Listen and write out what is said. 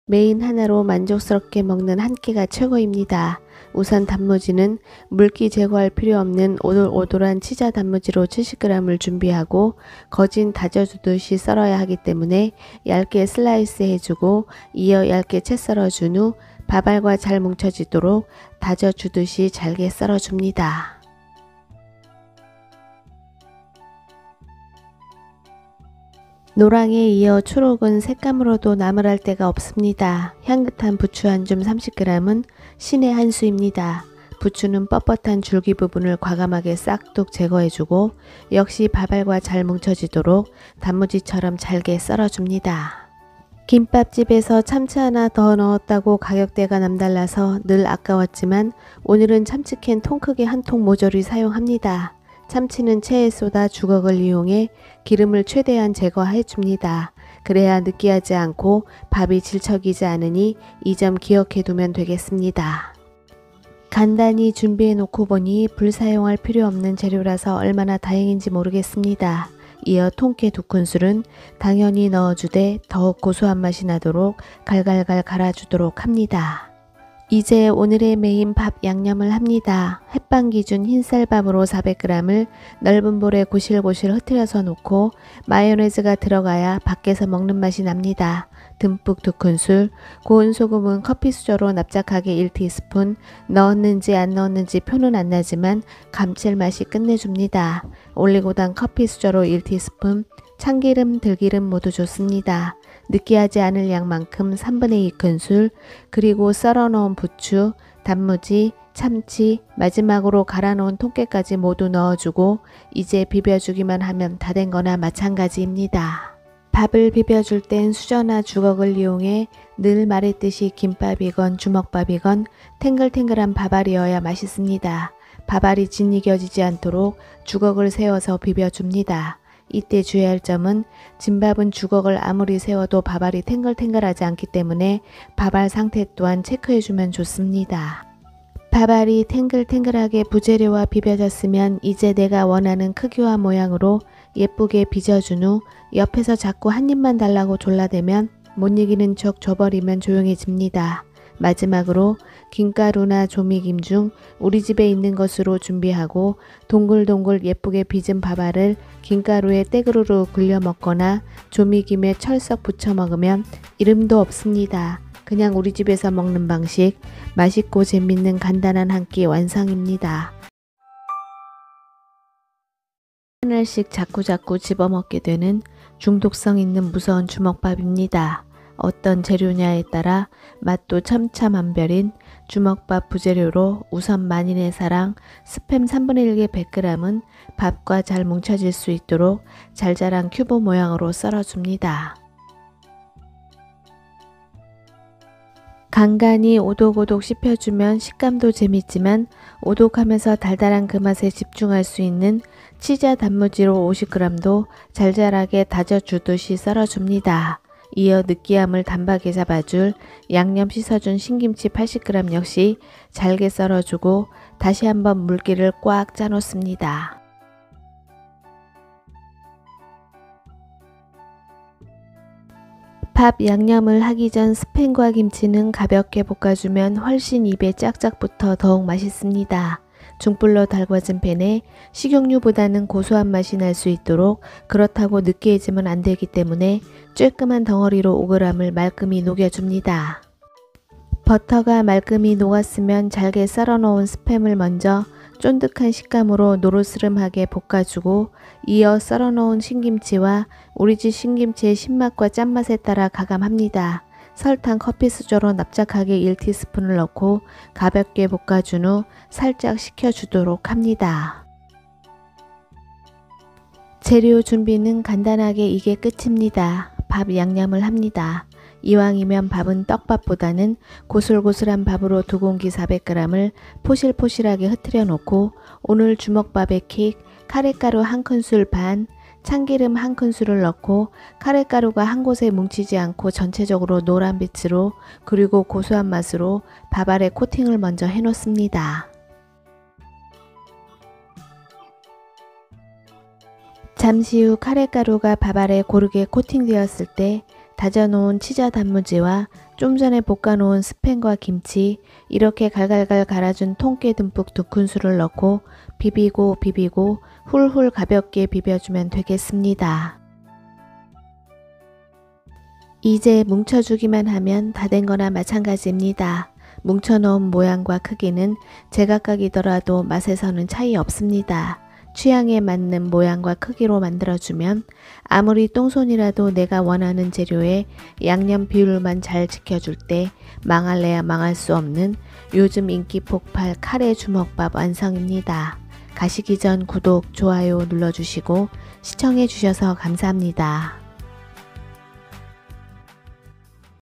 메인 하나로 만족스럽게 먹는 한 끼가 최고입니다. 우선 단무지는 물기 제거할 필요 없는 오돌오돌한 치자 단무지로 70g을 준비하고 거진 다져주듯이 썰어야 하기 때문에 얇게 슬라이스 해주고 이어 얇게 채 썰어준 후 밥알과 잘 뭉쳐지도록 다져주듯이 잘게 썰어줍니다. 노랑에 이어 초록은 색감으로도 나무랄 데가 없습니다. 향긋한 부추 한 줌 30g은 신의 한 수입니다. 부추는 뻣뻣한 줄기 부분을 과감하게 싹둑 제거해주고 역시 밥알과 잘 뭉쳐지도록 단무지처럼 잘게 썰어줍니다. 김밥집에서 참치 하나 더 넣었다고 가격대가 남달라서 늘 아까웠지만 오늘은 참치캔 통 크기 한 통 모조리 사용합니다. 참치는 체에 쏟아 주걱을 이용해 기름을 최대한 제거해 줍니다. 그래야 느끼하지 않고 밥이 질척이지 않으니 이 점 기억해 두면 되겠습니다. 간단히 준비해 놓고 보니 불 사용할 필요 없는 재료라서 얼마나 다행인지 모르겠습니다. 이어 통깨 2큰술은 당연히 넣어주되 더욱 고소한 맛이 나도록 갈갈갈 갈아주도록 합니다. 이제 오늘의 메인 밥 양념을 합니다. 햇반 기준 흰쌀밥으로 400g을 넓은 볼에 고실고실 흩뜨려서 놓고 마요네즈가 들어가야 밖에서 먹는 맛이 납니다. 듬뿍 2큰술, 고운 소금은 커피 수저로 납작하게 1티스푼, 넣었는지 안 넣었는지 표는 안 나지만 감칠맛이 끝내줍니다. 올리고당 커피 수저로 1티스푼, 참기름, 들기름 모두 좋습니다. 느끼하지 않을 양만큼 3분의 2큰술, 그리고 썰어 놓은 부추, 단무지, 참치, 마지막으로 갈아 놓은 통깨까지 모두 넣어주고 이제 비벼주기만 하면 다 된 거나 마찬가지입니다. 밥을 비벼줄 땐 수저나 주걱을 이용해 늘 말했듯이 김밥이건 주먹밥이건 탱글탱글한 밥알이어야 맛있습니다. 밥알이 짓이겨지지 않도록 주걱을 세워서 비벼줍니다. 이때 주의해야 할 점은 진밥은 주걱을 아무리 세워도 밥알이 탱글탱글하지 않기 때문에 밥알 상태 또한 체크해주면 좋습니다. 밥알이 탱글탱글하게 부재료와 비벼졌으면 이제 내가 원하는 크기와 모양으로 예쁘게 빚어준 후 옆에서 자꾸 한 입만 달라고 졸라대면 못 이기는 척 줘버리면 조용해집니다. 마지막으로 김가루나 조미김 중 우리 집에 있는 것으로 준비하고 동글동글 예쁘게 빚은 밥알을 김가루에 떼그르르 굴려 먹거나 조미김에 철썩 부쳐 먹으면 이름도 없습니다. 그냥 우리 집에서 먹는 방식, 맛있고 재밌는 간단한 한 끼 완성입니다. 하나씩 자꾸자꾸 집어먹게 되는 중독성 있는 무서운 주먹밥입니다. 어떤 재료냐에 따라 맛도 첨차만별인 주먹밥 부재료로 우선 만인의 사랑 스팸 3분의 1개 100g은 밥과 잘 뭉쳐질 수 있도록 잘잘한 큐브 모양으로 썰어줍니다. 간간히 오독오독 씹혀주면 식감도 재밌지만 오독하면서 달달한 그 맛에 집중할 수 있는 치자 단무지로 50g도 잘잘하게 다져주듯이 썰어줍니다. 이어 느끼함을 단박에 잡아줄 양념 씻어준 신김치 80g 역시 잘게 썰어주고 다시 한번 물기를 꽉 짜놓습니다. 밥 양념을 하기 전 스팸과 김치는 가볍게 볶아주면 훨씬 입에 짝짝 붙어 더욱 맛있습니다. 중불로 달궈진 팬에 식용유보다는 고소한 맛이 날 수 있도록 그렇다고 느끼해지면 안 되기 때문에 쬐끔한 덩어리로 5g을 말끔히 녹여줍니다. 버터가 말끔히 녹았으면 잘게 썰어 놓은 스팸을 먼저 쫀득한 식감으로 노르스름하게 볶아주고 이어 썰어 놓은 신김치와 우리집 신김치의 신맛과 짠맛에 따라 가감합니다. 설탕 커피 수저로 납작하게 1티스푼을 넣고 가볍게 볶아준 후 살짝 식혀주도록 합니다. 재료 준비는 간단하게 이게 끝입니다. 밥 양념을 합니다. 이왕이면 밥은 떡밥보다는 고슬고슬한 밥으로 2공기 400g을 포실포실하게 흩뜨려 놓고 오늘 주먹밥에 킥, 카레가루 1큰술 반, 참기름 1큰술을 넣고 카레가루가 한 곳에 뭉치지 않고 전체적으로 노란빛으로 그리고 고소한 맛으로 밥알에 코팅을 먼저 해 놓습니다. 잠시 후 카레가루가 밥알에 고르게 코팅되었을 때 다져놓은 치자 단무지와 좀 전에 볶아놓은 스팸과 김치, 이렇게 갈갈갈 갈아준 통깨 듬뿍 2큰술을 넣고 비비고 비비고 훌훌 가볍게 비벼주면 되겠습니다. 이제 뭉쳐주기만 하면 다 된 거나 마찬가지입니다. 뭉쳐놓은 모양과 크기는 제각각이더라도 맛에서는 차이 없습니다. 취향에 맞는 모양과 크기로 만들어주면 아무리 똥손이라도 내가 원하는 재료에 양념 비율만 잘 지켜줄 때 망할래야 망할 수 없는 요즘 인기 폭발 카레 주먹밥 완성입니다. 가시기 전 구독, 좋아요 눌러주시고 시청해주셔서 감사합니다.